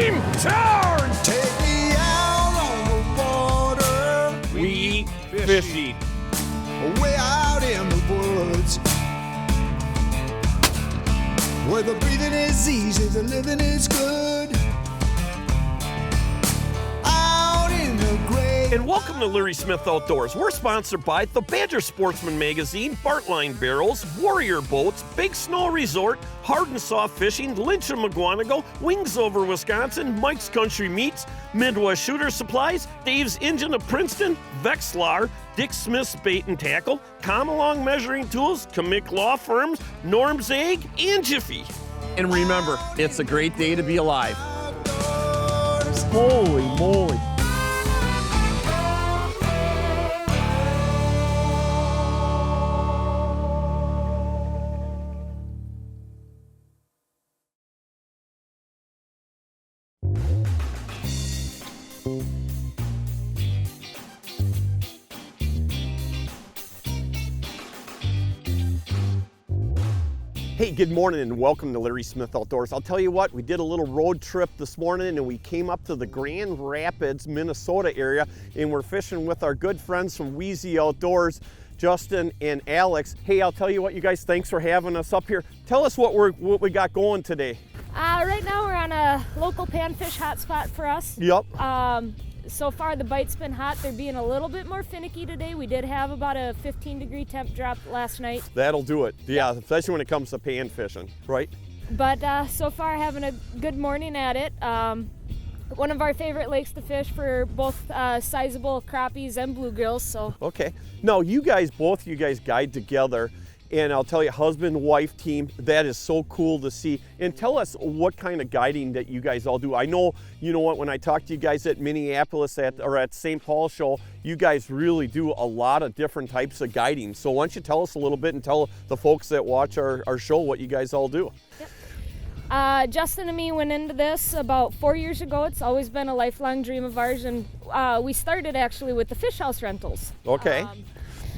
Game turn! Take me out on the water. We fishing. Way out in the woods. Where the breathing is easy, the living is good. Out in the great. And welcome to Larry Smith Outdoors. We're sponsored by the Badger Sportsman Magazine, Bartline Barrels, Warrior Boats, Big Snow Resort, Hard and Soft Fishing, Lynch and McGuanago, Wings Over Wisconsin, Mike's Country Meats, Midwest Shooter Supplies, Dave's Engine of Princeton, Vexlar, Dick Smith's Bait and Tackle, Come Along Measuring Tools, Kamick Law Firms, Norm's Egg, and Jiffy. And remember, it's a great day to be alive. Holy moly. Hey, good morning and welcome to Larry Smith Outdoors. I'll tell you what, we did a little road trip this morning and we came up to the Grand Rapids, Minnesota area, and we're fishing with our good friends from Wheezy Outdoors, Justin and Alex. Hey, I'll tell you what, you guys, thanks for having us up here. Tell us what we got going today. Right now we're on a local panfish hotspot for us. Yep. So far the bite's been hot. They're being a little bit more finicky today. We did have about a 15-degree temp drop last night. That'll do it. Yeah, especially when it comes to pan fishing, right? But so far having a good morning at it. One of our favorite lakes to fish for both sizable crappies and bluegills. So. Okay. Now both you guys guide together. And I'll tell you, husband-wife team, that is so cool to see. And tell us what kind of guiding that you guys all do. I know, you know what, when I talked to you guys at Minneapolis at St. Paul show, you guys really do a lot of different types of guiding. So why don't you tell us a little bit and tell the folks that watch our show what you guys all do. Yep. Justin and me went into this about 4 years ago. It's always been a lifelong dream of ours. And we started actually with the fish house rentals. Okay.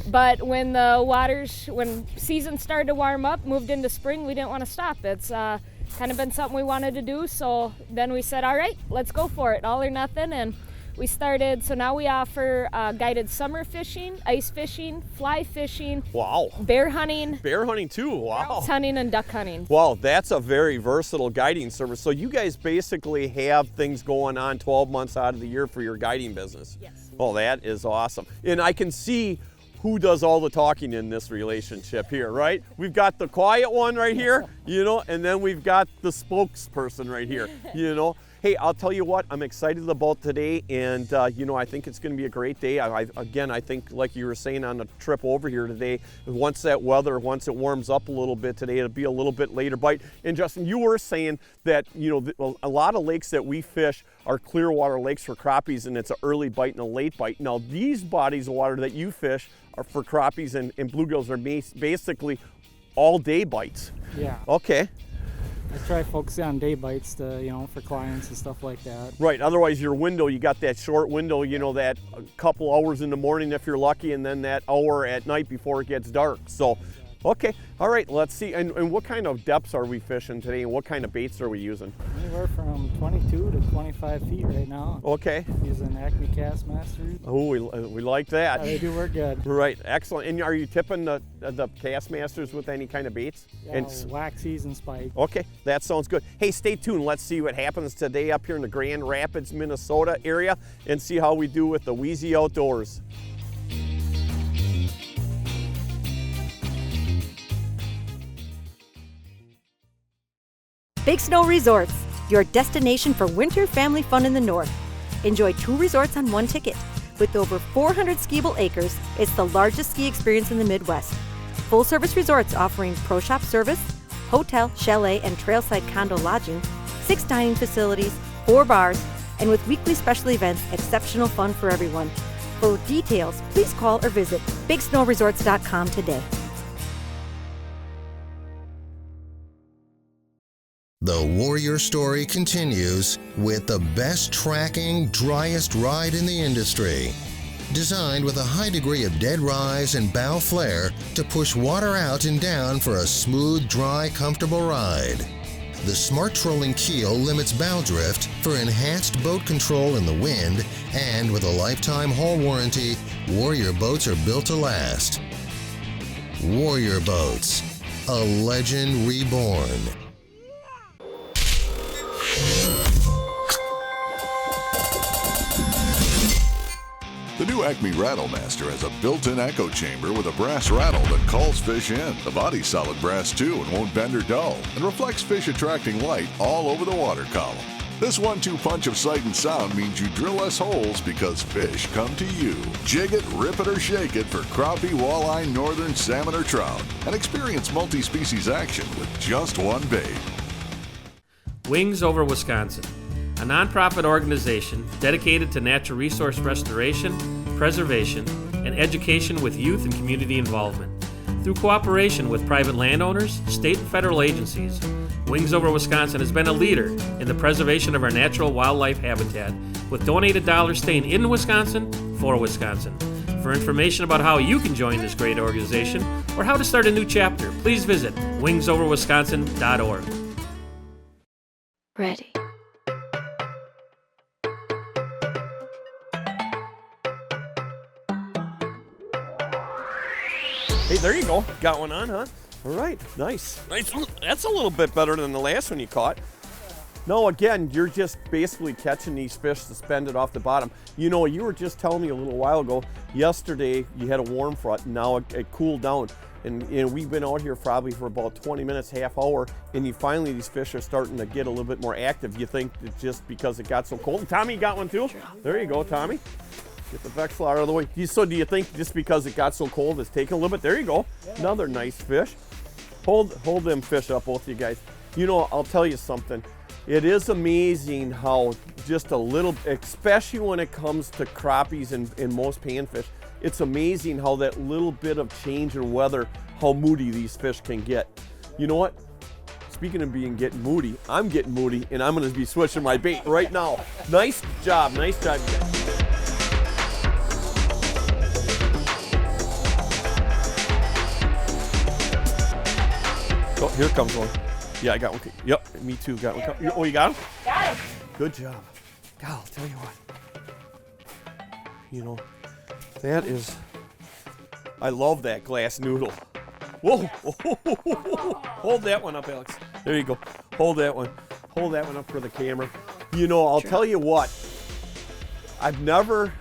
But when when season started to warm up, moved into spring, we didn't want to stop. It's kind of been something we wanted to do. So then we said, all right, let's go for it, all or nothing. And we started, so now we offer guided summer fishing, ice fishing, fly fishing. Wow. Bear hunting. Bear hunting too, wow. Grouse hunting and duck hunting. Wow, that's a very versatile guiding service. So you guys basically have things going on 12 months out of the year for your guiding business. Yes. Oh, that is awesome. And I can see who does all the talking in this relationship here, right? We've got the quiet one right here, you know, and then we've got the spokesperson right here, you know. Hey, I'll tell you what, I'm excited about today, and you know, I think it's going to be a great day. I think, like you were saying on the trip over here today, once it warms up a little bit today, it'll be a little bit later bite. And Justin, you were saying that, you know, a lot of lakes that we fish are clear water lakes for crappies, and it's an early bite and a late bite. Now, these bodies of water that you fish are for crappies and bluegills are basically all day bites. Yeah. Okay. I try focusing on day bites to, you know, for clients and stuff like that. Right, otherwise your window, you got that short window, you know, that a couple hours in the morning if you're lucky, and then that hour at night before it gets dark. So, okay, all right, let's see. And what kind of depths are we fishing today, and what kind of baits are we using? Anywhere from 22 to 25 feet right now. Okay. Using Acme Castmasters. Oh, we like that. Yeah, they do work good. Right, excellent. And are you tipping the Castmasters with any kind of baits? Yeah, waxies and spike. Okay, that sounds good. Hey, stay tuned. Let's see what happens today up here in the Grand Rapids, Minnesota area, and see how we do with the Wheezy Outdoors. Big Snow Resorts, your destination for winter family fun in the north. Enjoy 2 resorts on 1 ticket. With over 400 skiable acres, it's the largest ski experience in the Midwest. Full-service resorts offering pro shop service, hotel, chalet, and trailside condo lodging, 6 dining facilities, 4 bars, and with weekly special events, exceptional fun for everyone. For details, please call or visit bigsnowresorts.com today. The Warrior story continues with the best tracking, driest ride in the industry. Designed with a high degree of dead rise and bow flare to push water out and down for a smooth, dry, comfortable ride. The smart trolling keel limits bow drift for enhanced boat control in the wind, and with a lifetime hull warranty, Warrior boats are built to last. Warrior Boats, a legend reborn. The new Acme Rattlemaster has a built-in echo chamber with a brass rattle that calls fish in. The body's solid brass too and won't bend or dull, and reflects fish attracting light all over the water column. This 1-2 punch of sight and sound means you drill less holes because fish come to you. Jig it, rip it, or shake it for crappie, walleye, northern salmon, or trout, and experience multi-species action with just one bait. Wings Over Wisconsin, a nonprofit organization dedicated to natural resource restoration, preservation, and education with youth and community involvement. Through cooperation with private landowners, state and federal agencies, Wings Over Wisconsin has been a leader in the preservation of our natural wildlife habitat, with donated dollars staying in Wisconsin for Wisconsin. For information about how you can join this great organization or how to start a new chapter, please visit wingsoverwisconsin.org. Ready. Hey, there you go. Got one on, huh? All right, nice. Nice. That's a little bit better than the last one you caught. No, again, you're just basically catching these fish suspended off the bottom. You know, you were just telling me a little while ago, yesterday you had a warm front, now it cooled down. And we've been out here probably for about 20 minutes, half hour, and finally these fish are starting to get a little bit more active. You think it's just because it got so cold. And Tommy got one too. There you go, Tommy. Get the Vexler out of the way. So do you think just because it got so cold it's taking a little bit? There you go. Another nice fish. Hold them fish up, both of you guys. You know, I'll tell you something. It is amazing how just a little, especially when it comes to crappies and most panfish, it's amazing how that little bit of change in weather, how moody these fish can get. You know what? Speaking of getting moody, I'm getting moody, and I'm going to be switching my bait right now. Nice job, you guys. Oh, here comes one. Yeah, I got one. Yep, me too. Got one. Oh, you got him? Got him. Good job. God, I'll tell you what. You know, that is, I love that glass noodle. Whoa. Hold that one up, Alex. There you go. Hold that one. Hold that one up for the camera. You know, I'll tell you what. I've never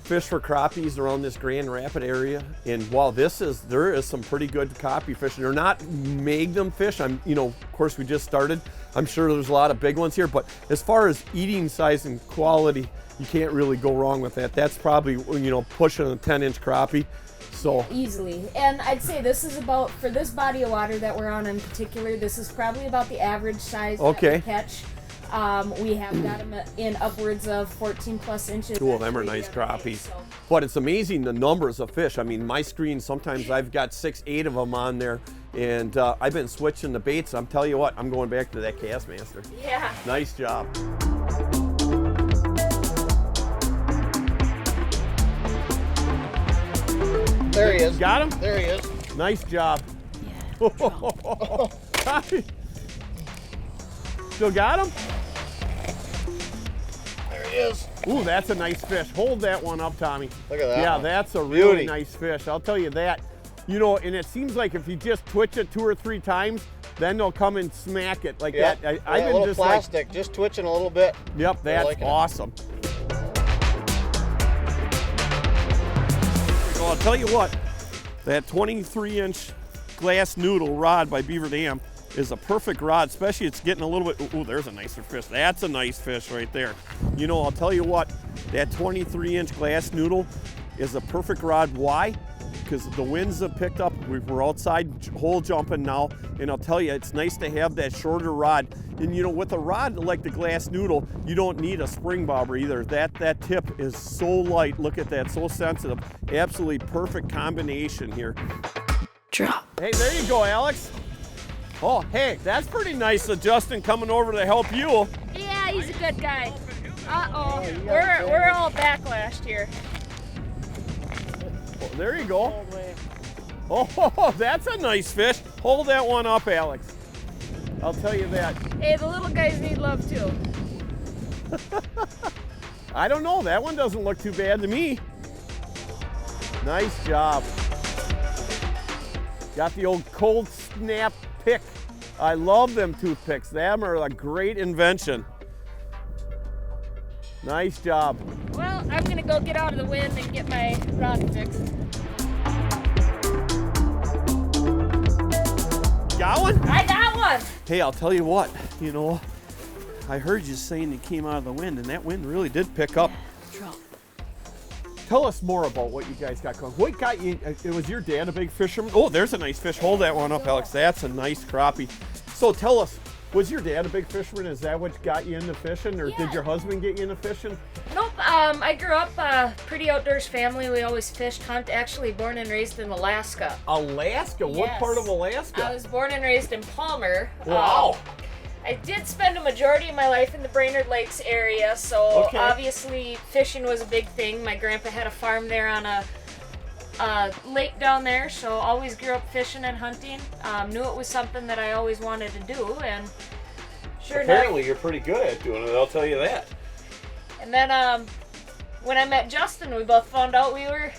fished for crappies around this Grand Rapid area, and while there is some pretty good crappie fishing. They're not magnum fish. Of course, we just started. I'm sure there's a lot of big ones here, but as far as eating size and quality, you can't really go wrong with that. That's probably, pushing a 10-inch crappie. So easily. And I'd say this is about, for this body of water that we're on in particular, this is probably about the average size that we catch. We have got them in upwards of 14 plus inches. Two of them are nice crappies. But it's amazing the numbers of fish. I mean, my screen, sometimes I've got 6, 8 of them on there, and I've been switching the baits. I'm telling you what, I'm going back to that Castmaster. Yeah. Nice job. There he is. Got him? There he is. Nice job. Yeah. Still got him? There he is. Ooh, that's a nice fish. Hold that one up, Tommy. Look at that. Yeah, one. that's a really Beauty. nice fish. I'll tell you that. And it seems like if you just twitch it 2 or 3 times, then they'll come and smack it like that. I've been a little just plastic, just twitching a little bit. Yep, that's awesome. Well, I'll tell you what, that 23-inch glass noodle rod by Beaver Dam is a perfect rod, especially it's getting a little bit, ooh, there's a nicer fish. That's a nice fish right there. I'll tell you what, that 23-inch glass noodle is a perfect rod. Why? Because the winds have picked up. We're outside hole jumping now, and I'll tell you, it's nice to have that shorter rod. And with a rod like the glass noodle, you don't need a spring bobber either. That tip is so light. Look at that, so sensitive. Absolutely perfect combination here. Drop. Hey, there you go, Alex. Oh, hey, that's pretty nice of Justin coming over to help you. Yeah, he's a good guy. Uh-oh, we're all backlashed here. Oh, there you go. Oh, that's a nice fish. Hold that one up, Alex. I'll tell you that. Hey, the little guys need love too. I don't know, that one doesn't look too bad to me. Nice job. Got the old cold snap pick. I love them toothpicks. Them are a great invention. Nice job. Well, I'm gonna go get out of the wind and get my rod fixed. Got one? I got one! Hey, I'll tell you what, you know, I heard you saying it came out of the wind, and that wind really did pick up. Tell us more about what you guys got going. What got you, it was your dad a big fisherman? Oh, there's a nice fish. Hold that one up, Alex. That's a nice crappie. So tell us, was your dad a big fisherman? Is that what got you into fishing, or did your husband get you into fishing? Nope, I grew up a pretty outdoors family. We always fished, hunt. Actually born and raised in Alaska. Alaska? What Yes. part of Alaska? I was born and raised in Palmer. Wow. I did spend a majority of my life in the Brainerd Lakes area, so obviously fishing was a big thing. My grandpa had a farm there on a lake down there, so always grew up fishing and hunting. Knew it was something that I always wanted to do, and sure enough. Apparently you're pretty good at doing it, I'll tell you that. And then when I met Justin, we both found out we were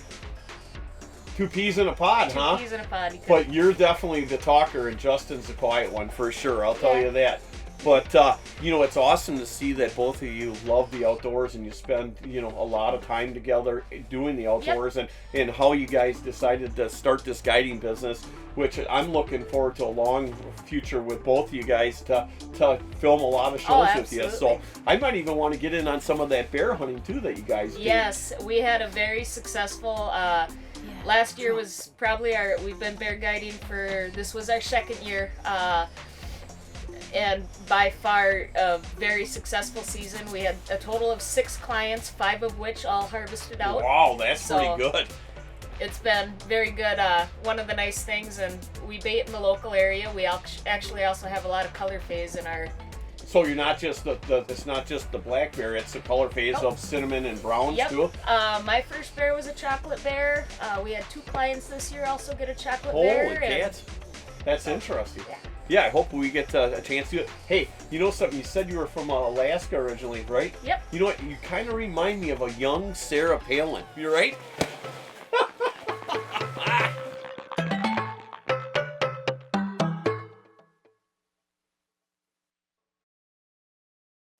Two peas in a pod, huh? Two peas in a pod. But you're definitely the talker, and Justin's the quiet one for sure. I'll tell you that. But you know, it's awesome to see that both of you love the outdoors, and you spend, you know, a lot of time together doing the outdoors, and how you guys decided to start this guiding business, which I'm looking forward to a long future with both of you guys to film a lot of shows with you. So I might even want to get in on some of that bear hunting too that you guys do. Yes, we had a very successful. Last year was probably we've been bear guiding this was our second year, and by far a very successful season. We had a total of 6 clients, 5 of which all harvested out. Wow, that's pretty good. It's been very good. One of the nice things, and we bait in the local area. We actually also have a lot of color phase in our. So you're not just it's not just the black bear, it's the color phase of cinnamon and browns too? My first bear was a chocolate bear. We had 2 clients this year also get a chocolate bear. Holy cats. That's interesting. Yeah, I hope we get a chance to do it. Hey, you know something? You said you were from Alaska originally, right? Yep. You know what? You kind of remind me of a young Sarah Palin. You right?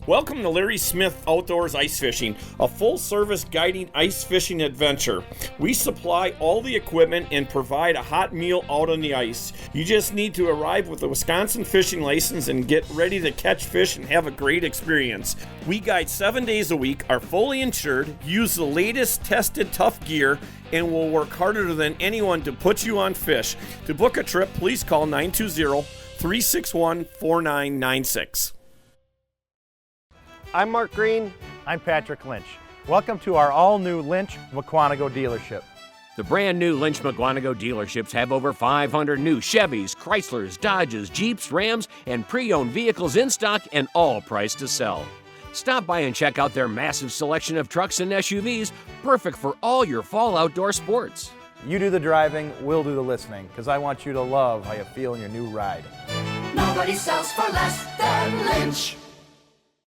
Welcome to Larry Smith Outdoors Ice Fishing, a full-service guiding ice fishing adventure. We supply all the equipment and provide a hot meal out on the ice. You just need to arrive with a Wisconsin fishing license and get ready to catch fish and have a great experience. We guide 7 days a week, are fully insured, use the latest tested tough gear, and will work harder than anyone to put you on fish. To book a trip, please call 920-361-4996. I'm Mark Green. I'm Patrick Lynch. Welcome to our all-new Lynch Mukwonago dealership. The brand new Lynch Mukwonago dealerships have over 500 new Chevys, Chryslers, Dodges, Jeeps, Rams, and pre-owned vehicles in stock and all priced to sell. Stop by and check out their massive selection of trucks and SUVs, perfect for all your fall outdoor sports. You do the driving, we'll do the listening, because I want you to love how you feel in your new ride. Nobody sells for less than Lynch.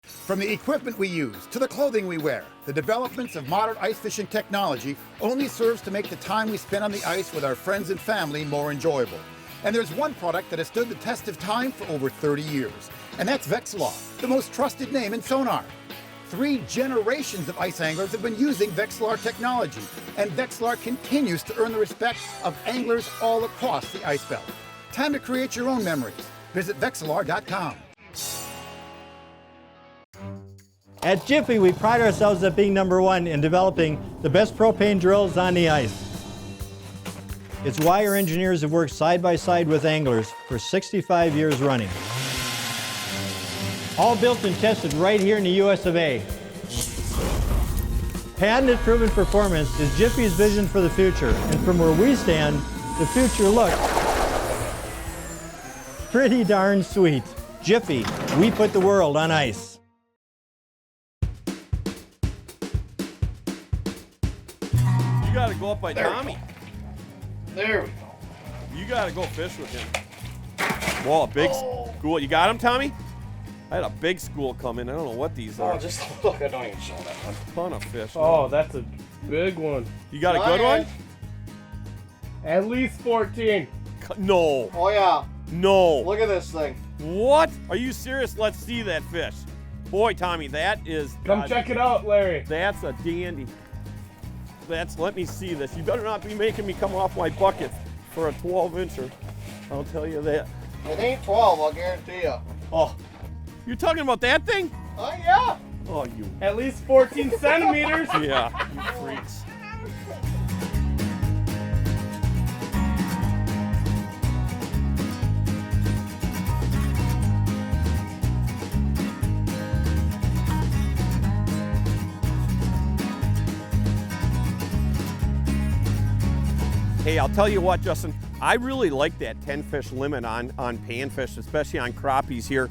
From the equipment we use to the clothing we wear, the developments of modern ice fishing technology only serves to make the time we spend on the ice with our friends and family more enjoyable. And there's one product that has stood the test of time for over 30 years, and that's Vexilar, the most trusted name in sonar. 3 generations of ice anglers have been using Vexilar technology, and Vexilar continues to earn the respect of anglers all across the ice belt. Time to create your own memories. Visit Vexilar.com. At Jiffy, we pride ourselves at being #1 in developing the best propane drills on the ice. It's why our engineers have worked side by side with anglers for 65 years running. All built and tested right here in the US of A. Patented proven performance is Jiffy's vision for the future, and from where we stand, the future looks pretty darn sweet. Jiffy, we put the world on ice. You gotta go up by Tommy. There we go. You gotta go fish with him. Whoa, big. school. You got them, Tommy? I had a big school come in. I don't know what these are. Oh, just look, I don't even show that one. Ton of fish. Oh, that's a big one. You got a good one? At least 14. No. Oh, yeah. No. Look at this thing. What? Are you serious? Let's see that fish. Boy, Tommy, that is... Come check it out, Larry. That's a dandy. Let me see this. You better not be making me come off my bucket for a 12-incher. I'll tell you that. It ain't 12, I'll guarantee you. Oh, you're talking about that thing? Oh, yeah. Oh, you. At least 14 centimeters. Yeah, you freaks. Hey, I'll tell you what, Justin, I really like that 10 fish limit on panfish, especially on crappies here.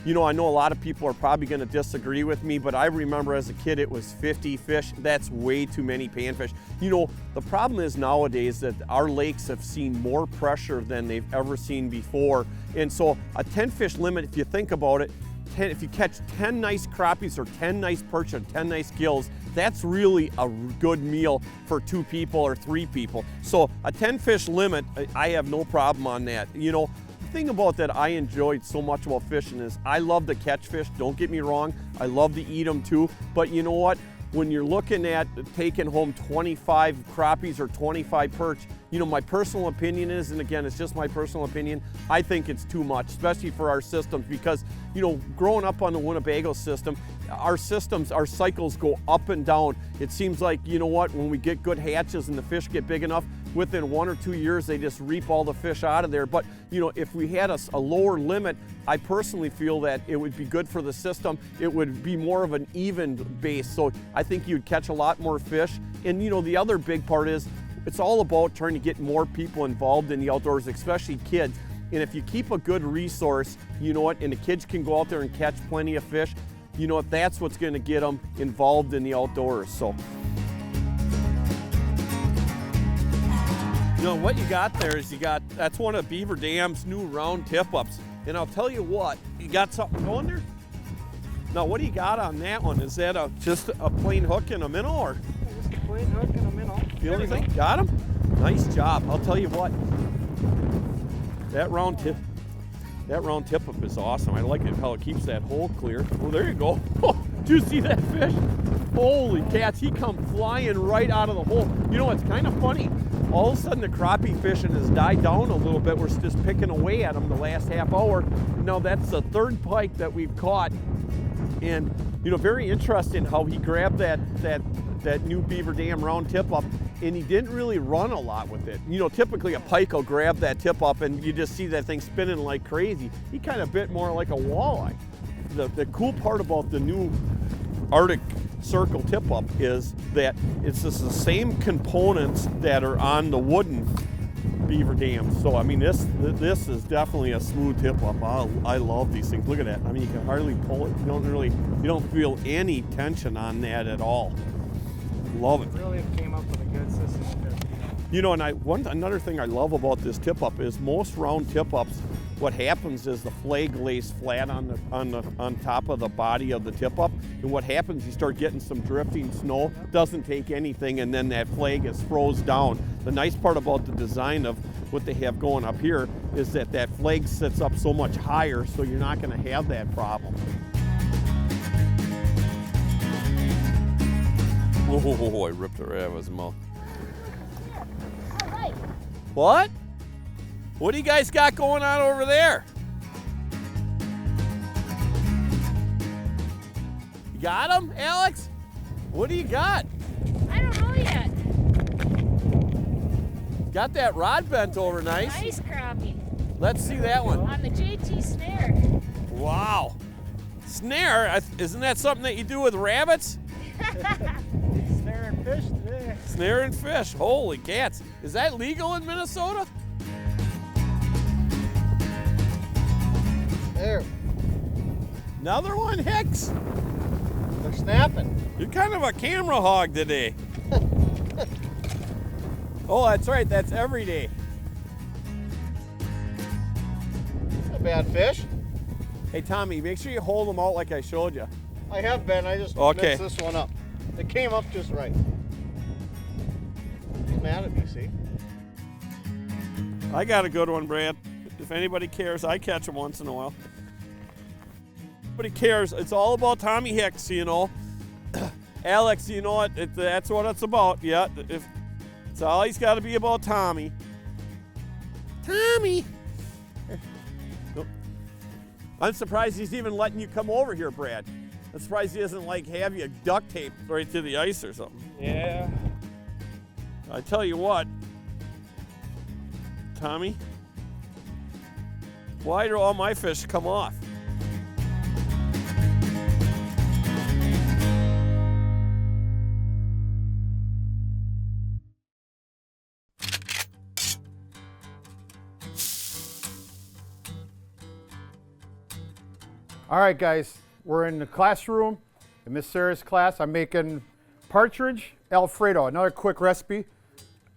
You know, I know a lot of people are probably going to disagree with me, but I remember as a kid it was 50 fish. That's way too many panfish. You know, the problem is nowadays that our lakes have seen more pressure than they've ever seen before. And so a 10 fish limit, if you think about it, if you catch 10 nice crappies or 10 nice perch or 10 nice gills, that's really a good meal for 2 people or 3 people. So a 10 fish limit, I have no problem on that. You know, the thing about that I enjoyed so much about fishing is I love to catch fish, don't get me wrong. I love to eat them too, but you know what? When you're looking at taking home 25 crappies or 25 perch, you know, my personal opinion is, and again, it's just my personal opinion, I think it's too much, especially for our systems, because, you know, growing up on the Winnebago system, our cycles go up and down. It seems like, you know what, when we get good hatches and the fish get big enough, within 1 or 2 years, they just reap all the fish out of there. But, you know, if we had a lower limit, I personally feel that it would be good for the system. It would be more of an even base. So I think you'd catch a lot more fish. And, you know, the other big part is it's all about trying to get more people involved in the outdoors, especially kids. And if you keep a good resource, you know what, and the kids can go out there and catch plenty of fish, you know what, that's what's going to get them involved in the outdoors. So, you know, what you got there is that's one of Beaver Dam's new round tip-ups. And I'll tell you what, you got something going there? Now, what do you got on that one? Is that just a plain hook and a minnow, or? Just a plain hook and a minnow. Feel anything? Got him? Nice job. I'll tell you what, that round tip-up is awesome. I like it how it keeps that hole clear. Oh, there you go. Did you see that fish? Holy cats, he come flying right out of the hole. You know, it's kind of funny. All of a sudden, the crappie fishing has died down a little bit. We're just picking away at them the last half hour. Now, that's the 3rd pike that we've caught. And, you know, very interesting how he grabbed that new Beaver Dam round tip-up, and he didn't really run a lot with it. You know, typically a pike will grab that tip-up and you just see that thing spinning like crazy. He kind of bit more like a walleye. The cool part about the new Arctic Circle tip-up is that it's just the same components that are on the wooden Beaver Dam. So I mean, this is definitely a smooth tip-up. I love these things. Look at that. I mean, you can hardly pull it. You don't feel any tension on that at all. Love it. Really came up with a good system. You know, and another thing I love about this tip-up is most round tip-ups, what happens is the flag lays flat on top of the body of the tip-up, and what happens, you start getting some drifting snow, doesn't take anything, and then that flag is froze down. The nice part about the design of what they have going up here is that flag sits up so much higher, so you're not going to have that problem. Oh, I ripped it right out of his mouth. What? What do you guys got going on over there? You got him, Alex? What do you got? I don't know yet. Got that rod bent over nice. Nice crappie. Let's see that one. On the JT snare. Wow. Snare? Isn't that something that you do with rabbits? Snare and fish today. Snare and fish. Holy cats. Is that legal in Minnesota? There. Another one, Hicks? They're snapping. You're kind of a camera hog today. Oh, that's right. That's every day. bad fish. Hey, Tommy, make sure you hold them out like I showed you. I have been. I just Okay. mixed this one up. It came up just right. He's mad at me, see? I got a good one, Brad. If anybody cares, I catch them once in a while. Nobody cares. It's all about Tommy Hicks, you know. Alex, you know what? That's what it's about. Yeah, it's always got to be about Tommy. Tommy. Nope. I'm surprised he's even letting you come over here, Brad. I'm surprised he doesn't like have you duct taped right to the ice or something. Yeah. I tell you what, Tommy, why do all my fish come off? All right, guys, we're in the classroom, in Miss Sarah's class. I'm making partridge Alfredo, another quick recipe.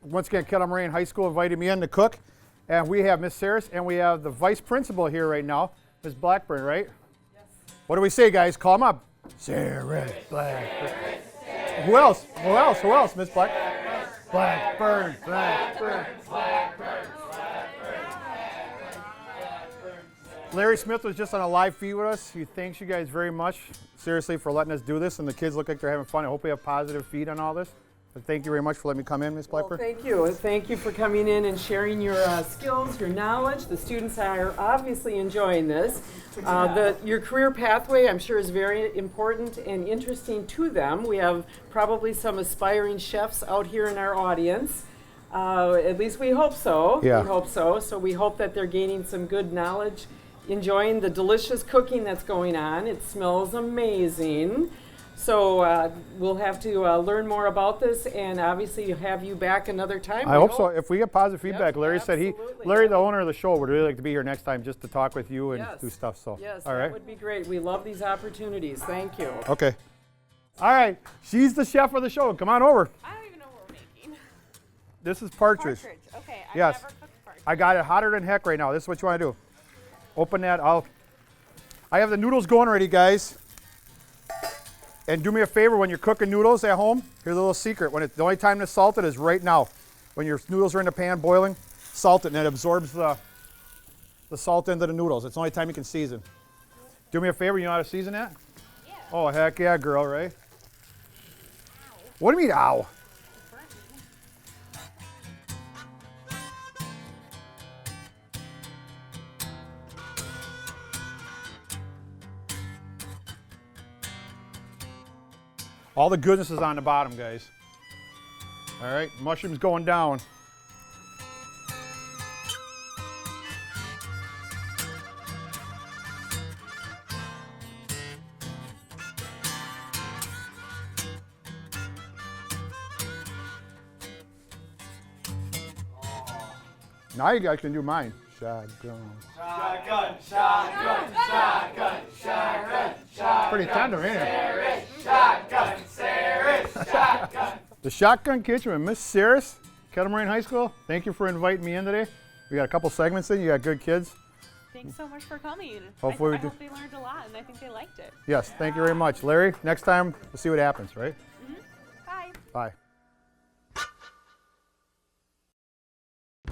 Once again, Kettle Moraine High School invited me in to cook. And we have Miss Sarah's, and we have the vice principal here right now, Miss Blackburn, right? Yes. What do we say, guys? Call them up. Sarah Blackburn. Who else? Who else? Who else, Miss Blackburn? Blackburn, Blackburn. Larry Smith was just on a live feed with us. He thanks you guys very much, seriously, for letting us do this. And the kids look like they're having fun. I hope we have positive feed on all this. But thank you very much for letting me come in, Ms. Blackburn. Well, thank you. Thank you for coming in and sharing your skills, your knowledge. The students are obviously enjoying this. Your career pathway, I'm sure, is very important and interesting to them. We have probably some aspiring chefs out here in our audience. At least we hope so. Yeah. We hope so. So we hope that they're gaining some good knowledge, enjoying the delicious cooking that's going on. It smells amazing. So we'll have to learn more about this, and obviously have you back another time. I hope so. If we get positive feedback, Larry said Larry, the owner of the show, would really like to be here next time just to talk with you and do stuff. So yes, all right. That would be great. We love these opportunities. Thank you. Okay. All right. She's the chef of the show. Come on over. I don't even know what we're making. This is partridge. Partridge. Okay. I've Yes. never cooked partridge. I got it hotter than heck right now. This is what you want to do. Open that. I have the noodles going ready, guys. And do me a favor, when you're cooking noodles at home, here's a little secret. The only time to salt it is right now. When your noodles are in the pan boiling, salt it, and it absorbs the salt into the noodles. It's the only time you can season. Do me a favor, you know how to season that? Yeah. Oh, heck yeah, girl, right? Ow. What do you mean, ow? All the goodness is on the bottom, guys. All right, mushrooms going down. Now you guys can do mine. Shotgun. Shotgun, shotgun, shotgun, shotgun, shotgun. Pretty tender, ain't it? Shotgun, Sarah, shotgun. The Shotgun Kitchen with Miss Saris, Kettle Moraine High School. Thank you for inviting me in today. We got a couple segments in. You got good kids. Thanks so much for coming. Hopefully I we do. hope they learned a lot, and I think they liked it. Yes, thank you very much. Larry, next time we'll see what happens, right? Bye. Bye.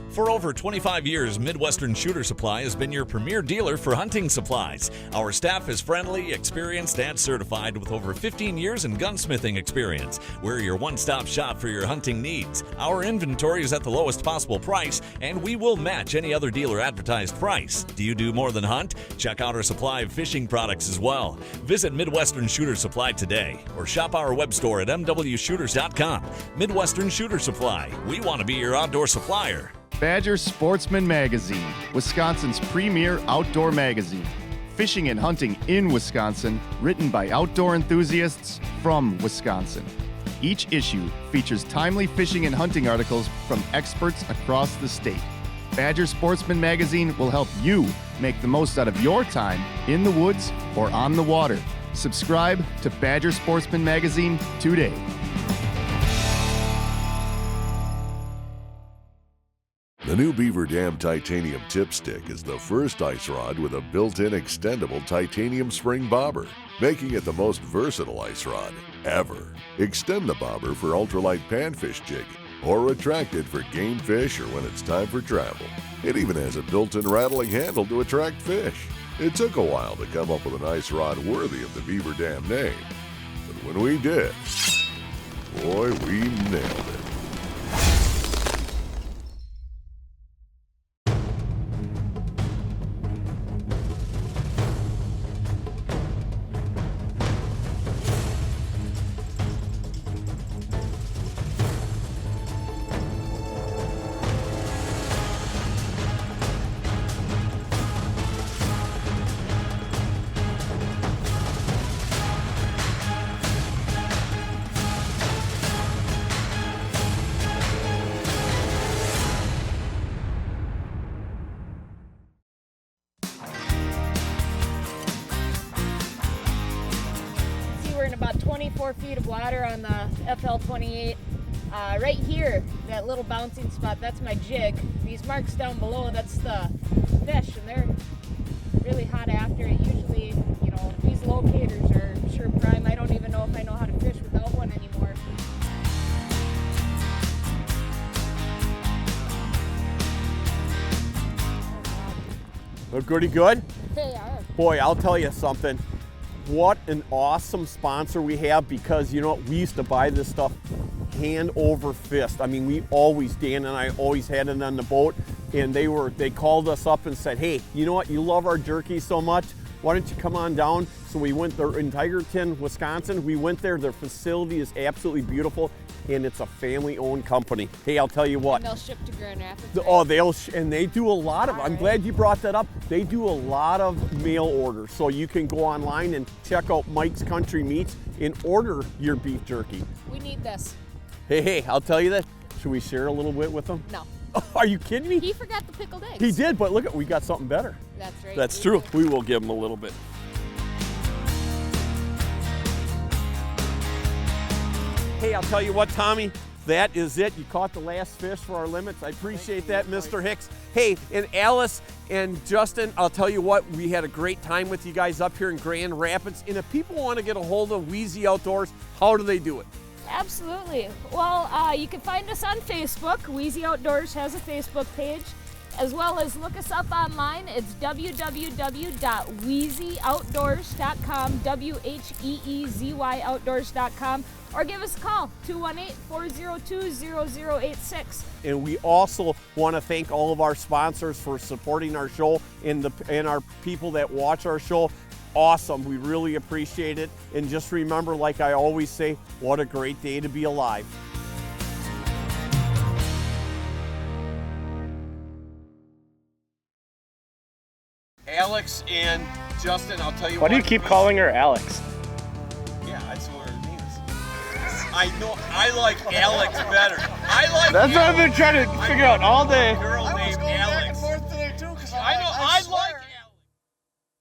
For over 25 years, Midwestern Shooter Supply has been your premier dealer for hunting supplies. Our staff is friendly, experienced, and certified with over 15 years in gunsmithing experience. We're your one-stop shop for your hunting needs. Our inventory is at the lowest possible price, and we will match any other dealer advertised price. Do you do more than hunt? Check out our supply of fishing products as well. Visit Midwestern Shooter Supply today, or shop our web store at mwshooters.com. Midwestern Shooter Supply. We want to be your outdoor supplier. Badger Sportsman Magazine, Wisconsin's premier outdoor magazine. Fishing and hunting in Wisconsin, written by outdoor enthusiasts from Wisconsin. Each issue features timely fishing and hunting articles from experts across the state. Badger Sportsman Magazine will help you make the most out of your time in the woods or on the water. Subscribe to Badger Sportsman Magazine today. The new Beaver Dam Titanium Tip Stick is the first ice rod with a built-in extendable titanium spring bobber, making it the most versatile ice rod ever. Extend the bobber for ultralight panfish jigging, or retract it for game fish or when it's time for travel. It even has a built-in rattling handle to attract fish. It took a while to come up with an ice rod worthy of the Beaver Dam name, but when we did, boy, we nailed it. We're in about 24 feet of water on the FL28. Right here, that little bouncing spot, that's my jig. These marks down below, that's the fish, and they're really hot after it. Usually, you know, these locators are sure prime. I don't even know if I know how to fish without one anymore. Look pretty good? They are. Boy, I'll tell you something. What an awesome sponsor we have, because you know what, we used to buy this stuff hand over fist. I mean, Dan and I always had it on the boat, and they called us up and said, hey, you know what, you love our jerky so much, why don't you come on down? So we went there in Tigerton, Wisconsin. We went there. Their facility is absolutely beautiful, and it's a family-owned company. Hey, I'll tell you what. And they'll ship to Grand Rapids. Oh, and they do a lot of. I'm glad you brought that up. They do a lot of mail orders, so you can go online and check out Mike's Country Meats and order your beef jerky. We need this. Hey, I'll tell you that. Should we share a little bit with them? No. Are you kidding me? He forgot the pickled eggs. He did, but look, we got something better. That's right. That's true. We will give him a little bit. Hey, I'll tell you what, Tommy, that is it. You caught the last fish for our limits. I appreciate that, Mr. Hicks. Hey, and Alice and Justin, I'll tell you what, we had a great time with you guys up here in Grand Rapids. And if people want to get a hold of Wheezy Outdoors, how do they do it? Absolutely. Well, you can find us on Facebook. Wheezy Outdoors has a Facebook page, as well as look us up online. It's www.wheezyoutdoors.com, WHEEZY outdoors.com, or give us a call, 218-402-0086. And we also want to thank all of our sponsors for supporting our show and our people that watch our show. Awesome, we really appreciate it. And just remember, like I always say, what a great day to be alive. Alex and Justin, I'll tell you what. Why do you keep calling her Alex? Yeah, that's what her name is. I know, I like Alex better. That's what I've been trying to figure out all day. Girl